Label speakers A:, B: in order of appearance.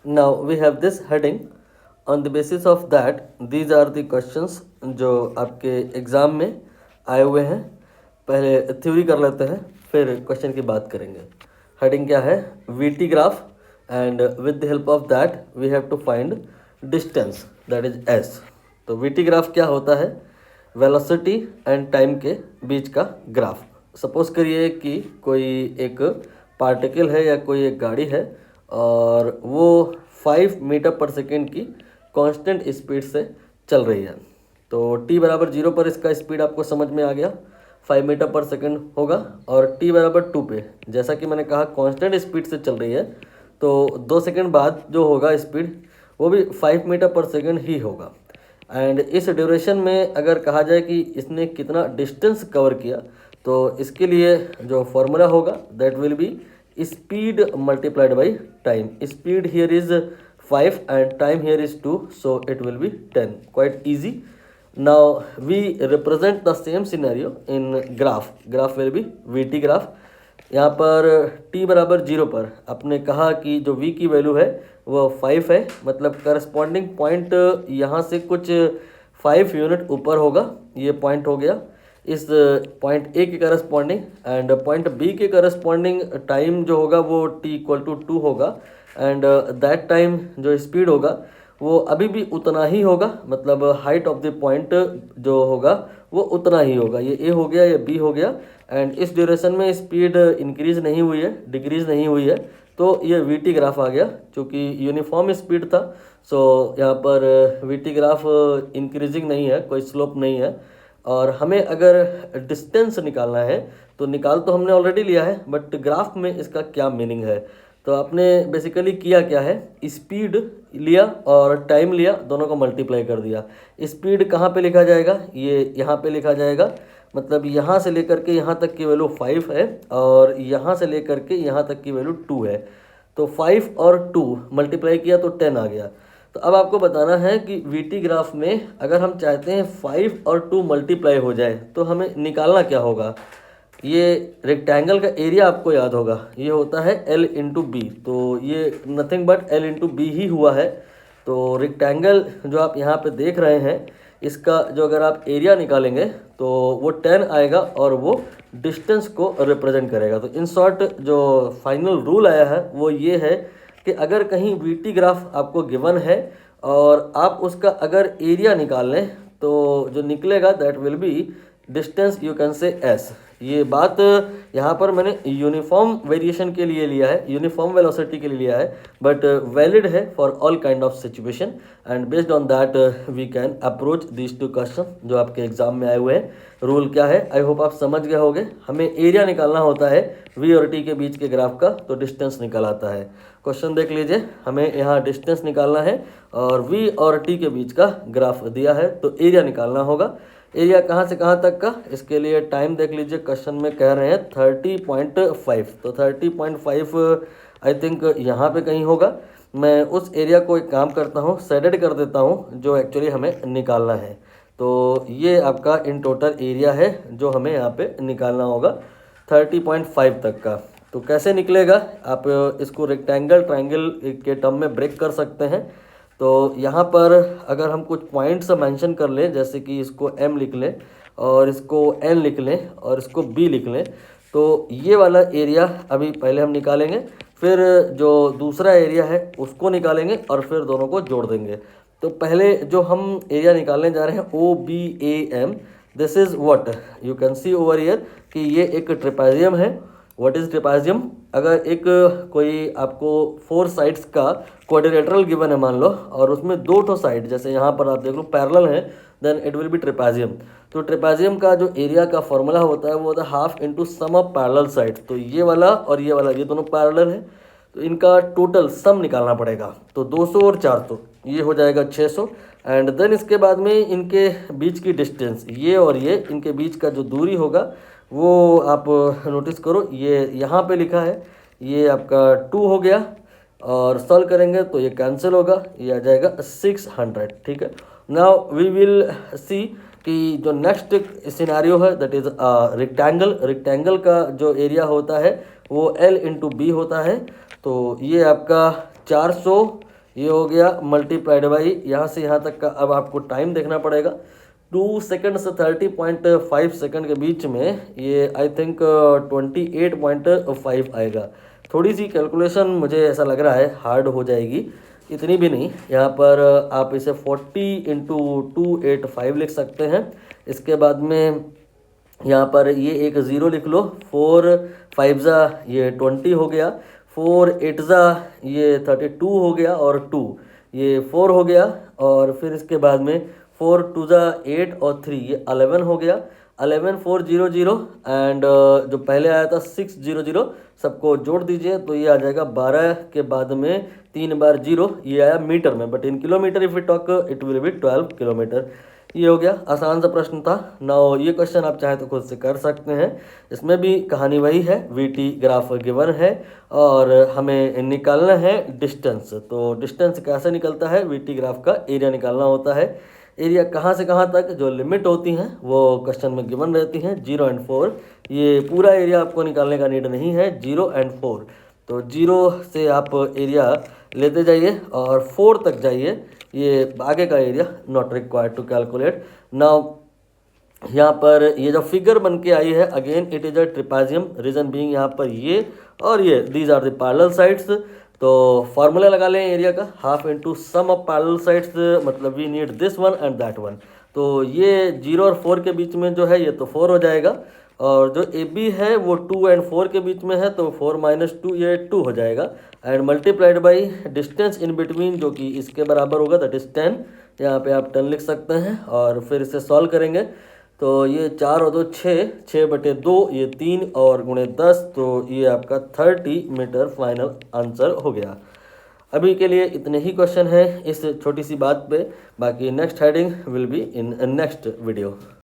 A: Now we have this heading. On the basis of that, these are the questions जो आपके exam में आए हुए हैं. पहले थ्योरी कर लेते हैं, फिर क्वेश्चन की बात करेंगे. हेडिंग क्या है? VT graph, and with the help of that we have to find distance, that is S. तो VT ग्राफ क्या होता है? वेलोसिटी एंड टाइम के बीच का ग्राफ. सपोज करिए कि कोई एक पार्टिकल है या कोई एक गाड़ी है और वो 5 मीटर पर सेकेंड की कांस्टेंट स्पीड से चल रही है. तो t बराबर 0 पर इसका स्पीड आपको समझ में आ गया, 5 मीटर पर सेकेंड होगा. और t बराबर 2 पे जैसा कि मैंने कहा कांस्टेंट स्पीड से चल रही है, तो 2 सेकेंड बाद जो होगा स्पीड वो भी 5 मीटर पर सेकेंड ही होगा. एंड इस ड्यूरेशन में अगर कहा जाए कि इसने कितना डिस्टेंस कवर किया, तो इसके लिए जो फॉर्मूला होगा that will be speed multiplied by time. Speed here is 5 and time here is 2, so it will be 10. Quite easy. Now we represent the same scenario in graph. Graph will be VT graph. यहाँ पर t बराबर 0 पर आपने कहा कि जो v की value है वो 5 है, मतलब करस्पॉन्डिंग पॉइंट यहाँ से कुछ 5 यूनिट ऊपर होगा. ये पॉइंट हो गया इस पॉइंट A के करस्पॉन्डिंग, एंड पॉइंट B के करस्पॉन्डिंग टाइम जो होगा वो t इक्वल टू 2 होगा. एंड दैट टाइम जो स्पीड होगा वो अभी भी उतना ही होगा, मतलब हाइट ऑफ द पॉइंट जो होगा वो उतना ही होगा. ये A हो गया, ये B हो गया. एंड इस ड्यूरेशन में स्पीड इंक्रीज़ नहीं हुई है, डिक्रीज़ नहीं हुई है, तो ये VT ग्राफ आ गया. चूँकि यूनिफॉर्म स्पीड था, सो यहाँ पर VT ग्राफ इंक्रीजिंग नहीं है, कोई स्लोप नहीं है. और हमें अगर डिस्टेंस निकालना है तो निकाल तो हमने ऑलरेडी लिया है, बट ग्राफ में इसका क्या मीनिंग है. तो आपने बेसिकली किया क्या है, स्पीड लिया और टाइम लिया, दोनों को मल्टीप्लाई कर दिया. स्पीड कहाँ पे लिखा जाएगा? ये यहाँ पे लिखा जाएगा. मतलब यहाँ से लेकर के यहाँ तक की वैल्यू 5 है और यहाँ से लेकर के यहाँ तक की वैल्यू 2 है. तो 5 और 2 मल्टीप्लाई किया तो 10 आ गया. तो अब आपको बताना है कि VT ग्राफ में अगर हम चाहते हैं 5 और 2 मल्टीप्लाई हो जाए तो हमें निकालना क्या होगा. ये रेक्टेंगल का एरिया आपको याद होगा, ये होता है L इंटू बी. तो ये nothing but L into B ही हुआ है. तो रेक्टेंगल जो आप यहाँ पे देख रहे हैं, इसका जो अगर आप एरिया निकालेंगे तो वो 10 आएगा और वो डिस्टेंस को रिप्रेजेंट करेगा. तो इन शॉर्ट जो फाइनल रूल आया है वो ये है कि अगर कहीं VT ग्राफ आपको गिवन है और आप उसका अगर एरिया निकाल लें तो जो निकलेगा that will be distance, you can say S. ये बात यहाँ पर मैंने यूनिफॉर्म वेरिएशन के लिए लिया है, यूनिफॉर्म वेलोसिटी के लिए लिया है, बट वैलिड है for all kind of situation. And based on that we can approach this 2 question जो आपके एग्जाम में आए हुए हैं. रूल क्या है आई होप आप समझ गए होंगे. हमें एरिया निकालना होता है V और T के बीच के ग्राफ का, तो डिस्टेंस निकल आता है. क्वेश्चन देख लीजिए, हमें यहाँ डिस्टेंस निकालना है और V और T के बीच का ग्राफ दिया है, तो एरिया निकालना होगा. एरिया कहाँ से कहाँ तक का, इसके लिए टाइम देख लीजिए. क्वेश्चन में कह रहे हैं 30.5, तो 30.5 आई थिंक यहाँ पे कहीं होगा. मैं उस एरिया को एक काम करता हूँ, शेडेड कर देता हूँ, जो एक्चुअली हमें निकालना है. तो ये आपका इन टोटल एरिया है जो हमें यहाँ पे निकालना होगा 30.5 तक का. तो कैसे निकलेगा, आप इसको रेक्टेंगल ट्रायंगल के टर्म में ब्रेक कर सकते हैं. तो यहाँ पर अगर हम कुछ पॉइंट्स मेंशन कर लें, जैसे कि इसको M लिख लें और इसको N लिख लें और इसको B लिख लें, तो ये वाला एरिया अभी पहले हम निकालेंगे, फिर जो दूसरा एरिया है उसको निकालेंगे और फिर दोनों को जोड़ देंगे. तो पहले जो हम एरिया निकालने जा रहे हैं OBAM, this is what you can see over here कि ये एक ट्रेपेजियम है. What is trapezium? अगर एक कोई आपको 4 साइड्स का क्वाड्रिलेटरल गिवन है मान लो, और उसमें 2 साइड जैसे यहाँ पर आप देख लो पैरेलल है, then it will be trapezium. तो ट्रेपेजियम का जो एरिया का फॉर्मूला होता है वो होता है half into sum of parallel side. तो ये वाला और ये वाला, ये दोनों पैरेलल है, तो इनका टोटल सम निकालना पड़ेगा. तो 200 और 400 ये हो जाएगा 600. एंड देन इसके बाद में इनके बीच की डिस्टेंस, ये और ये इनके बीच का जो दूरी होगा वो आप नोटिस करो, ये यहाँ पे लिखा है, ये आपका 2 हो गया. और सॉल्व करेंगे तो ये कैंसिल होगा, ये आ जाएगा 600. ठीक है. नाउ वी विल सी कि जो नेक्स्ट सिनेरियो है दैट इज़ रेक्टेंगल. रेक्टेंगल का जो एरिया होता है वो L इंटू बी होता है. तो ये आपका 400 ये हो गया मल्टीप्लाइड बाई यहाँ से यहाँ तक का। अब आपको टाइम देखना पड़ेगा, 2 सेकंड से 30.5 सेकंड के बीच में ये आई थिंक 28.5 आएगा। थोड़ी सी कैलकुलेशन मुझे ऐसा लग रहा है हार्ड हो जाएगी, इतनी भी नहीं। यहाँ पर आप इसे 40 इंटू 285 लिख सकते हैं। इसके बाद में यहाँ पर ये एक ज़ीरो लिख लो, 4 5 ज़ा ये 20 हो गया, 4 8 ज़ा ये 32 हो गया, और 2 ये 4 हो गया, और फिर इसके बाद में 4 2 ज़ा 8 और 3 ये 11 हो गया। 11400 एंड जो पहले आया था 600, सबको जोड़ दीजिए तो ये आ जाएगा 12 के बाद में 3 बार 0, ये आया मीटर में, but in kilometre if you talk it will B 12 kilometre. ये हो गया, आसान सा प्रश्न था। नाउ ये क्वेश्चन आप चाहे तो खुद से कर सकते हैं। इसमें भी कहानी वही है, वीटी ग्राफ गिवन है और हमें निकालना है डिस्टेंस। तो डिस्टेंस कैसे निकलता है, वीटी ग्राफ का एरिया निकालना होता है। एरिया कहाँ से कहाँ तक जो लिमिट होती हैं वो क्वेश्चन में गिवन रहती हैं, 0 और 4। ये पूरा एरिया आपको निकालने का नीड नहीं है, 0 और 4। तो 0 से आप एरिया लेते जाइए और 4 तक जाइए, ये आगे का area not required to calculate. Now यहाँ पर ये जो फिगर बन के आई है, again it is a trapezium, reason being यहाँ पर ये और ये these are the parallel sides. तो फॉर्मूला लगा लें एरिया का, half into sum of parallel sides, मतलब we need this one and that one. तो ये 0 और 4 के बीच में जो है ये तो 4 हो जाएगा, और जो ए बी है वो 2 एंड 4 के बीच में है, तो 4 माइनस 2 ये 2 हो जाएगा, and multiplied by distance in between जो कि इसके बराबर होगा, दैट इज 10। यहाँ पे आप 10 लिख सकते हैं और फिर इसे सॉल्व करेंगे तो ये 4 और 2 6, 6/2 ये 3 और गुणे 10, तो ये आपका 30 मीटर फाइनल आंसर हो गया। अभी के लिए इतने ही क्वेश्चन हैं इस छोटी सी बात पे, बाकी next heading will be in next video.